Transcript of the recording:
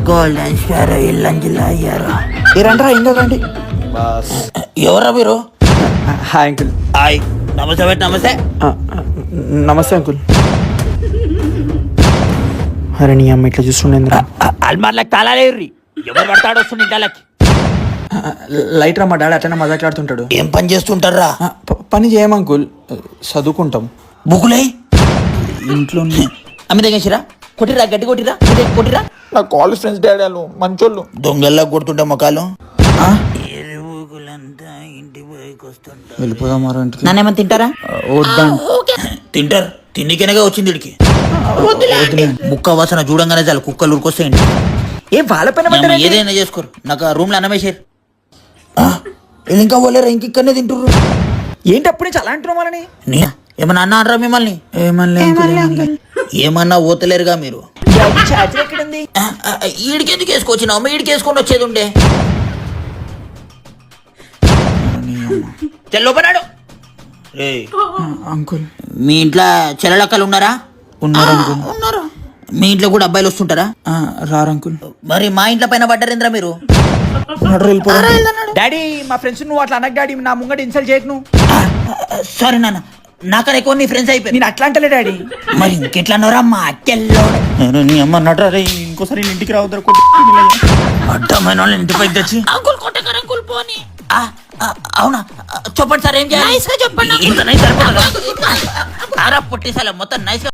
Golden star ఇల్లంజిలా అయ్యారు. రండిరా ఇంకా రండి. ఎవరా మీరు? Hi uncle. హాయ్. నమస్తే బెట్ నమస్తే. నమస్తే అంకుల్. అరే నీ అమ్మ ఇట్లా చూస్తుండేంద్రా. అల్మార్లకు తాళాలేర్రి. ఎవరు పడతాడు వస్తుంది ఇంటాలకి. లైట్ రా, మా డాడీ అట్లనే మజాట్లాడుతుంటాడు. ఏం పని చేస్తుంటారా? పని చేయం అంకుల్, చదువుకుంటాం. బుకులే ఇంట్లో అమ్మి దగ్గర కొట్టిరా, గట్టి కొట్టిరా, కొట్టిరా. నా కాలేజ్ ఫ్రెండ్స్ డాడీ వాళ్ళు మంచోళ్ళు. దొంగల్లా కొడుతుంటా మొక్కలు. వెళ్ళిపోదాం మరో ఇంటికి. నన్నేమన్నా తింటారా? తింటారు. తిండికేనగా వచ్చింది ఇడికి. ముక్క వాసన చూడంగానే చాలు కుక్కలు ఉరికొస్తాయండి. ఏ వాళ్ళ పైన ఏదైనా చేసుకోరు. నాకు ఆ రూమ్ లో అన్నమేసారు. వీళ్ళు ఇంకా పోలేరా? ఇంకనే తింటుర్రు. ఏంటి అప్పుడు నుంచి అలా అంటున్నావు మనని? ఏమన్నా అన్నా అనరా మిమ్మల్ని? ఏమన్నా ఓతలేరుగా మీరు. ఈడికి ఎందుకు వేసుకొచ్చినావు? ఈడికి వేసుకొని వచ్చేది ఉండే. చెల్లోపనాడు. అంకుల్ మీ ఇంట్లో చెల్లెలక్కలు ఉన్నారా? ఉన్నారు అంకుల్. ఉన్నారు. మీ ఇంట్లో కూడా అబ్బాయిలు వస్తుంటారా? రారు అంకుల్. మరి మా ఇంట్లో పైన పడ్డారేంద్రా మీరు? డాడీ మా ఫ్రెండ్స్ నువ్వు అట్లా అనకు డాడీ, నా ముంగట ఇన్సల్ట్ చేయకు నువ్వు. సారీ నాన్న, నాకన్నా ఎక్కువ నీ ఫ్రెండ్స్ అయిపోయి. నేను అట్లా అంటలే డాడీ. మరి ఇంకెట్లా అన్నారా మా అక్కల్లో? నీ అమ్మ నటరే, ఇంకోసారి ఇంటికి రావద్దు. అడ్డమైన వాళ్ళని ఇంటిపైకి తెచ్చి అంకుల్ కొట్టకర అంకుల్ పోని. అవునా? చెప్పండి సార్, ఏం చేయాలి? చెప్పండి. పొట్టిసాల మొత్తం నైస్.